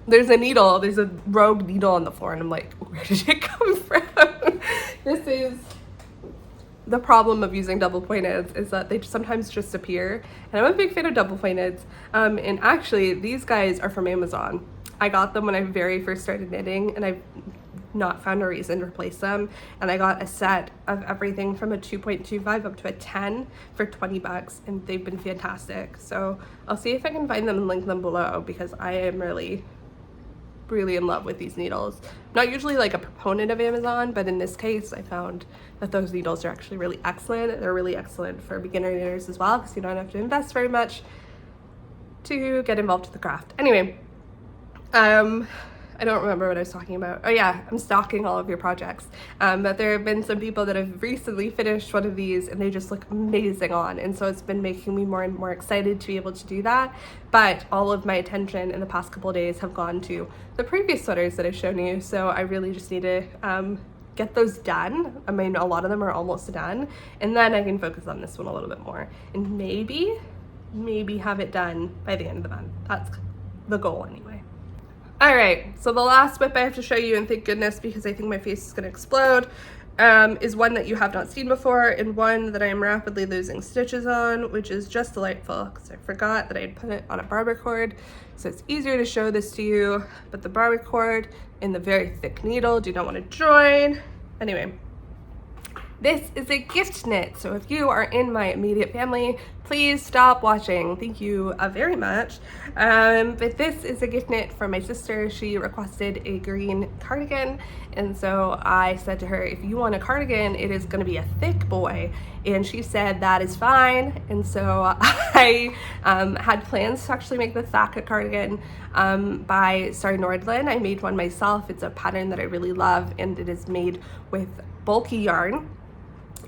There's a needle, there's a rogue needle on the floor, and I'm like, where did it come from? This is the problem of using double pointeds, is that they sometimes just appear, and I'm a big fan of double pointeds. And actually these guys are from Amazon. I got them when I very first started knitting, and I've not found a reason to replace them. And I got a set of everything from a 2.25 up to a 10 for 20 bucks, and they've been fantastic. So I'll see if I can find them and link them below, because I am really in love with these needles. Not usually like a proponent of Amazon, but in this case I found that those needles are actually really excellent. They're really excellent for beginner knitters as well, because you don't have to invest very much to get involved with the craft. Anyway, I don't remember what I was talking about. Oh yeah, I'm stalking all of your projects. But there have been some people that have recently finished one of these, and they just look amazing on. And so it's been making me more and more excited to be able to do that. But all of my attention in the past couple of days have gone to the previous sweaters that I've shown you. So I really just need to get those done. I mean, a lot of them are almost done. And then I can focus on this one a little bit more. And maybe have it done by the end of the month. That's the goal anyway. All right, so the last whip I have to show you, and thank goodness, because I think my face is gonna explode, is one that you have not seen before, and one that I am rapidly losing stitches on, which is just delightful, because I forgot that I had put it on a barber cord, so it's easier to show this to you, but the barber cord and the very thick needle do not want to join. Anyway, this is a gift knit, so if you are in my immediate family, please stop watching. Thank you very much. But this is a gift knit for my sister. She requested a green cardigan, and so I said to her, if you want a cardigan, it is going to be a thick boy. And she said that is fine. And so I had plans to actually make the Thea cardigan by Nordland. I made one myself. It's a pattern that I really love, and it is made with bulky yarn.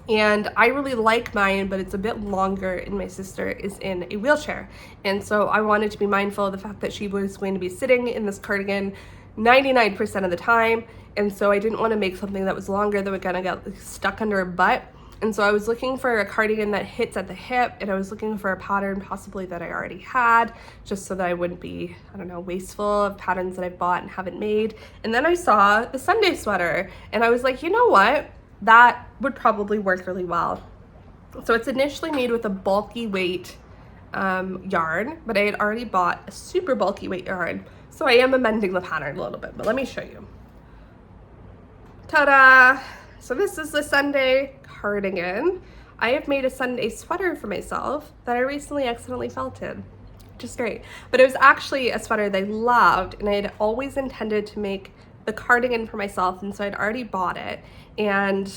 And I really like mine, but it's a bit longer, and my sister is in a wheelchair. And so I wanted to be mindful of the fact that she was going to be sitting in this cardigan 99% of the time. And so I didn't want to make something that was longer that would kind of get stuck under her butt. And so I was looking for a cardigan that hits at the hip, and I was looking for a pattern possibly that I already had, just so that I wouldn't be, I don't know, wasteful of patterns that I bought and haven't made. And then I saw the Sunday sweater, and I was like, you know what? That would probably work really well. So it's initially made with a bulky weight yarn, but I had already bought a super bulky weight yarn. So I am amending the pattern a little bit, but let me show you. Ta-da! So this is the Sunday cardigan. I have made a Sunday sweater for myself that I recently accidentally felted, which is great. But it was actually a sweater that I loved, and I had always intended to make the cardigan for myself, and so I'd already bought it, and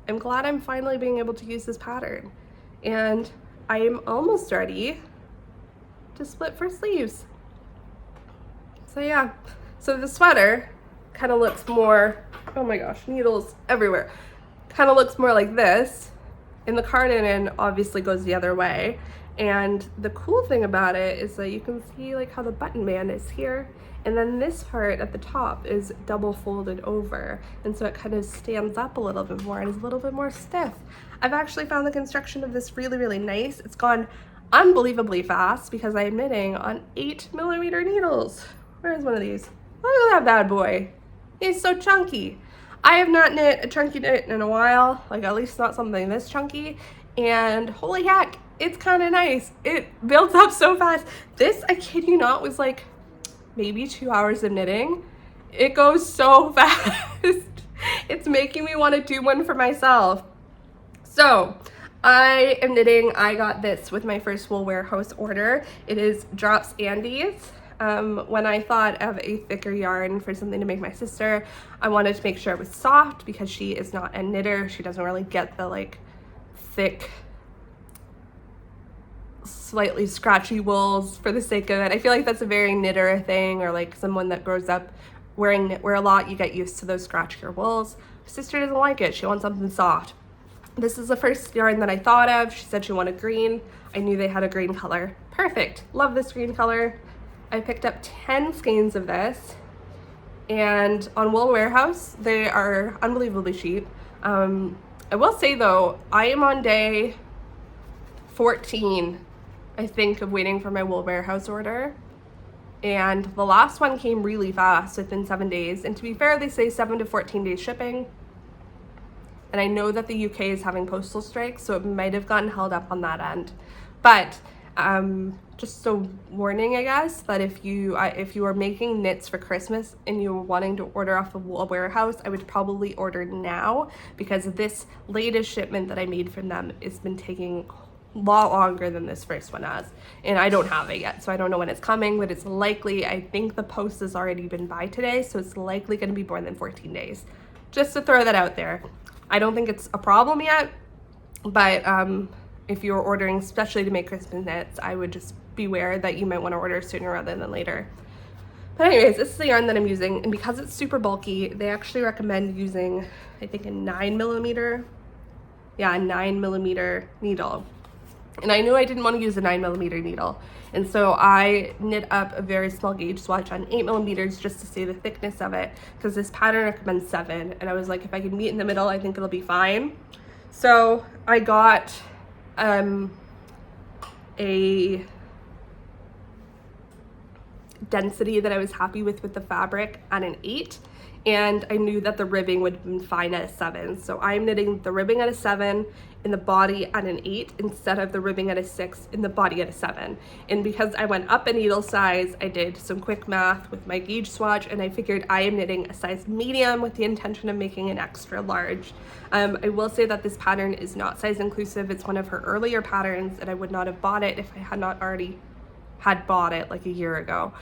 I'm glad I'm finally being able to use this pattern. And I am almost ready to split for sleeves. So yeah, so the sweater kind of looks more, oh my gosh, needles everywhere, kind of looks more like this, and the cardigan obviously goes the other way. And the cool thing about it is that you can see like how the button band is here, and then this part at the top is double folded over, and so it kind of stands up a little bit more and is a little bit more stiff. I've actually found the construction of this really nice. It's gone unbelievably fast because I am knitting on 8mm needles. Where's one of these? Look at that bad boy. He's so chunky. I have not knit a chunky knit in a while, like at least not something this chunky, and holy heck, it's kind of nice. It builds up so fast. This, I kid you not, was like maybe 2 hours of knitting. It goes so fast. It's making me want to do one for myself. So I am knitting. I got this with my first wool warehouse order. It is Drops Andes. When I thought of a thicker yarn for something to make my sister, I wanted to make sure it was soft because she is not a knitter. She doesn't really get the like thick, slightly scratchy wools for the sake of it. I feel like that's a very knitter thing, or like someone that grows up wearing knitwear a lot, you get used to those scratchier wools. My sister doesn't like it. She wants something soft. This is the first yarn that I thought of. She said she wanted green. I knew they had a green color. Perfect. Love this green color. I picked up 10 skeins of this, And on Wool Warehouse, they are unbelievably cheap. I will say though, I am on day 14, I think, of waiting for my Wool Warehouse order. And the last one came really fast, within 7 days. And to be fair, they say 7 to 14 days shipping. And I know that the UK is having postal strikes, so it might have gotten held up on that end. But just a warning, I guess, that if you are making knits for Christmas and you're wanting to order off the Wool Warehouse, I would probably order now, because this latest shipment that I made from them has been taking a lot longer than this first one has, and I don't have it yet, so I don't know when it's coming, but it's likely, I think the post has already been by today, so it's likely going to be more than 14 days. Just to throw that out there. I don't think it's a problem yet, but if you're ordering especially to make Christmas knits, I would just beware that you might want to order sooner rather than later. But anyways, this is the yarn that I'm using, and because it's super bulky, they actually recommend using, I think, a 9mm, yeah, a 9mm needle. And I knew I didn't want to use a 9mm needle, and so I knit up a very small gauge swatch on 8mm just to see the thickness of it, because this pattern recommends 7, and I was like, if I can meet in the middle, I think it'll be fine. So I got a density that I was happy with the fabric at an 8, and I knew that the ribbing would have been fine at a 7. So I'm knitting the ribbing at a 7 in the body at an 8 instead of the ribbing at a 6 in the body at a 7. And because I went up a needle size, I did some quick math with my gauge swatch, and I figured I am knitting a size medium with the intention of making an extra large. I will say that this pattern is not size inclusive. It's one of her earlier patterns, and I would not have bought it if I had not already had bought it like a year ago.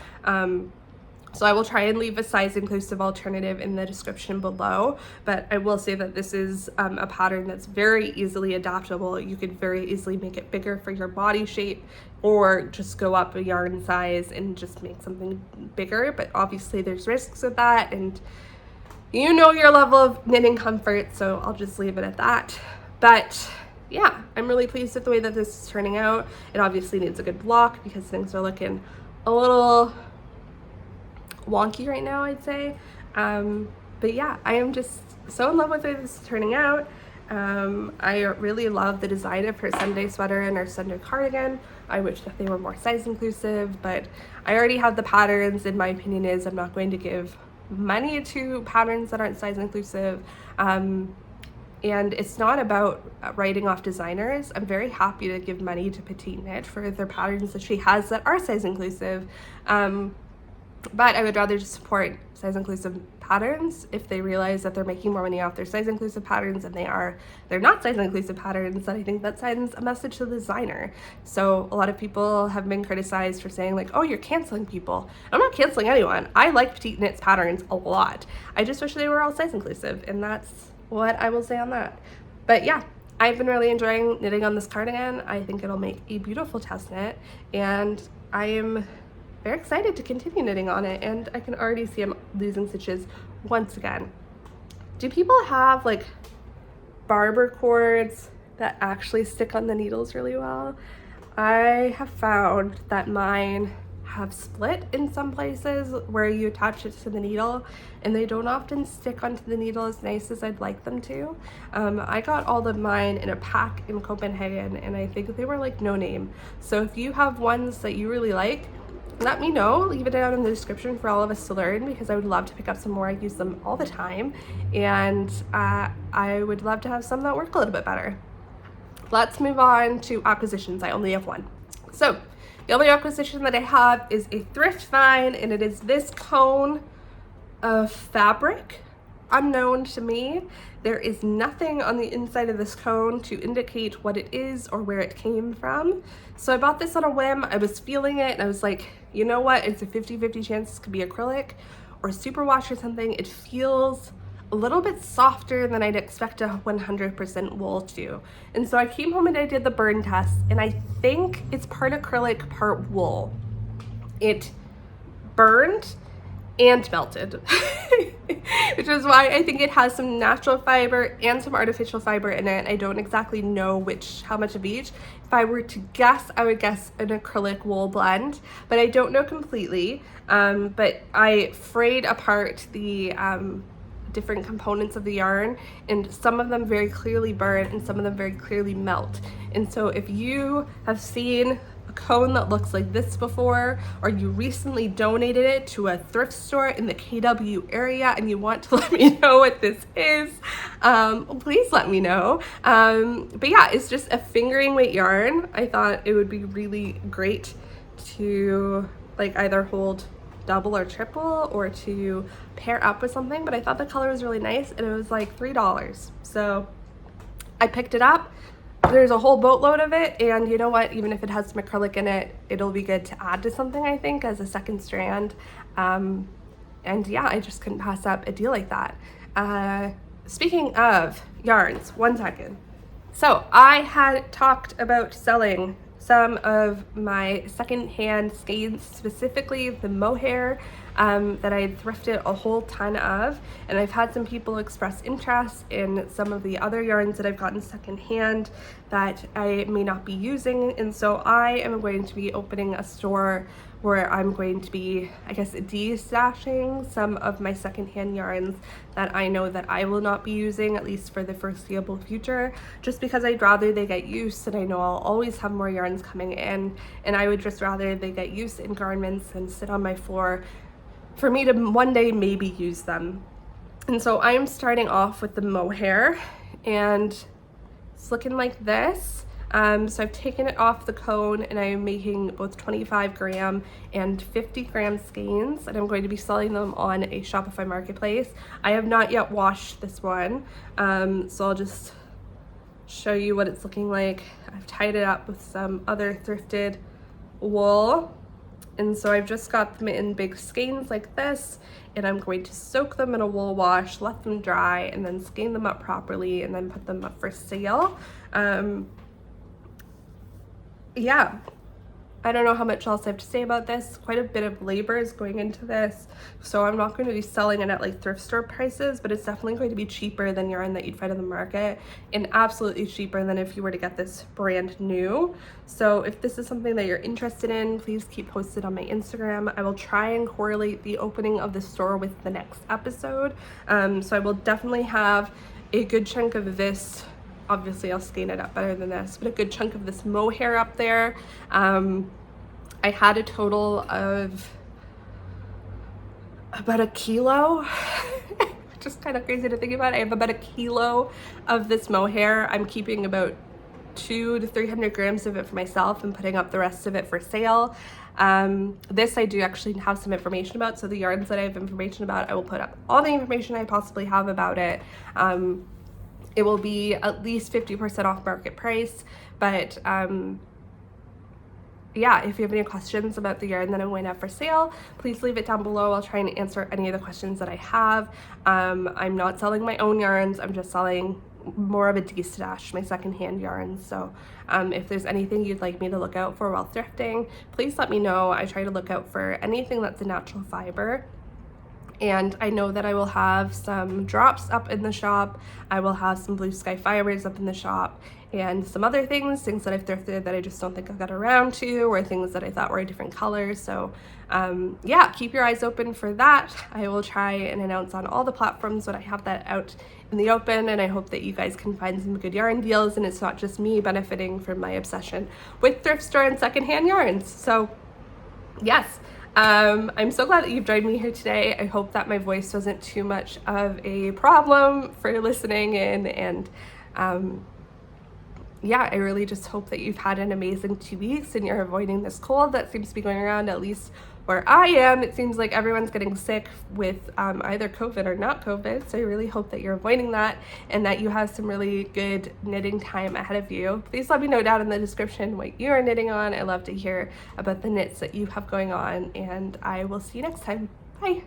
So I will try and leave a size inclusive alternative in the description below, but I will say that this is a pattern that's very easily adaptable. You could very easily make it bigger for your body shape, or just go up a yarn size and just make something bigger, but obviously there's risks with that, and you know your level of knitting comfort, so I'll just leave it at that. But yeah, I'm really pleased with the way that this is turning out. It obviously needs a good block because things are looking a little wonky right now, I'd say. But yeah, I am just so in love with the way this is turning out. I really love the design of her Sunday sweater and her Sunday cardigan. I wish that they were more size inclusive, but I already have the patterns, and my opinion is I'm not going to give money to patterns that aren't size inclusive. And it's not about writing off designers. I'm very happy to give money to PetiteKnit for their patterns that she has that are size inclusive. But I would rather just support size inclusive patterns if they realize that they're making more money off their size inclusive patterns and they're not size inclusive patterns. Then I think that sends a message to the designer. So a lot of people have been criticized for saying like, oh, you're canceling people. I'm not canceling anyone. I like PetiteKnit's patterns a lot. I just wish they were all size inclusive, and that's what I will say on that. But yeah, I've been really enjoying knitting on this cardigan. I think it'll make a beautiful test knit, and I am very excited to continue knitting on it, and I can already see I'm losing stitches once again. Do people have like barber cords that actually stick on the needles really well? I have found that mine have split in some places where you attach it to the needle, and they don't often stick onto the needle as nice as I'd like them to. I got all of mine in a pack in Copenhagen, and I think they were like no name. So if you have ones that you really like, let me know. Leave it down in the description for all of us to learn, because I would love to pick up some more. I use them all the time, and I would love to have some that work a little bit better. Let's move on to acquisitions. I only have one. So the only acquisition that I have is a thrift find, and it is this cone of fabric, unknown to me. There is nothing on the inside of this cone to indicate what it is or where it came from. So I bought this on a whim. I was feeling it, and I was like, you know what? It's a 50-50 chance this could be acrylic or superwash or something. It feels a little bit softer than I'd expect a 100% wool to. And so I came home and I did the burn test, and I think it's part acrylic, part wool. It burned, and melted. Which is why I think it has some natural fiber and some artificial fiber in it. I don't exactly know how much of each. If I were to guess, I would guess an acrylic wool blend, but I don't know completely. But I frayed apart the different components of the yarn, and some of them very clearly burn and some of them very clearly melt. And so if you have seen a cone that looks like this before, or you recently donated it to a thrift store in the KW area and you want to let me know what this is, please let me know. But yeah, it's just a fingering weight yarn. I thought it would be really great to like either hold double or triple or to pair up with something, but I thought the color was really nice and it was like $3. So I picked it up. There's a whole boatload of it, and you know what, even if it has some acrylic in it, it'll be good to add to something, I think, as a second strand. And yeah, I just couldn't pass up a deal like that. Speaking of yarns, 1 second. So I had talked about selling some of my secondhand skeins, specifically the Mohair, that I had thrifted a whole ton of, and I've had some people express interest in some of the other yarns that I've gotten secondhand that I may not be using, and so I am going to be opening a store where I'm going to be, I guess, destashing some of my secondhand yarns that I know that I will not be using, at least for the foreseeable future, just because I'd rather they get used, and I know I'll always have more yarns coming in, and I would just rather they get used in garments than sit on my floor for me to one day maybe use them. And so I am starting off with the Mohair, and it's looking like this. So I've taken it off the cone and I'm making both 25 gram and 50 gram skeins, and I'm going to be selling them on a Shopify marketplace. I have not yet washed this one, so I'll just show you what it's looking like. I've tied it up with some other thrifted wool, and so I've just got them in big skeins like this, and I'm going to soak them in a wool wash, let them dry, and then skein them up properly and then put them up for sale. Yeah, I don't know how much else I have to say about this. Quite a bit of labor is going into this, so I'm not going to be selling it at like thrift store prices, but it's definitely going to be cheaper than yarn that you'd find in the market, and absolutely cheaper than if you were to get this brand new. So if this is something that you're interested in, please keep posted on my Instagram. I will try and correlate the opening of the store with the next episode. So I will definitely have a good chunk of this. Obviously I'll skein it up better than this, but a good chunk of this Mohair up there. I had a total of about a kilo, just kind of crazy to think about. I have about a kilo of this Mohair. I'm keeping about 200 to 300 grams of it for myself and putting up the rest of it for sale. This I do actually have some information about, so the yarns that I have information about, I will put up all the information I possibly have about it. It will be at least 50% off market price, but yeah, if you have any questions about the yarn that I'm going to have for sale, please leave it down below. I'll try and answer any of the questions that I have. I'm not selling my own yarns, I'm just selling more of a destash, my secondhand yarns. So if there's anything you'd like me to look out for while thrifting, please let me know. I try to look out for anything that's a natural fiber. And I know that I will have some drops up in the shop. I will have some blue sky fibers up in the shop, and some other things that I've thrifted that I just don't think I've got around to, or things that I thought were a different color. So yeah, keep your eyes open for that. I will try and announce on all the platforms when I have that out in the open, and I hope that you guys can find some good yarn deals, and it's not just me benefiting from my obsession with thrift store and secondhand yarns. So yes. I'm so glad that you've joined me here today. I hope that my voice wasn't too much of a problem for listening in, and yeah, I really just hope that you've had an amazing 2 weeks and you're avoiding this cold that seems to be going around, at least where I am. It seems like everyone's getting sick with either COVID or not COVID, so I really hope that you're avoiding that and that you have some really good knitting time ahead of you. Please let me know down in the description what you are knitting on. I love to hear about the knits that you have going on, and I will see you next time. Bye!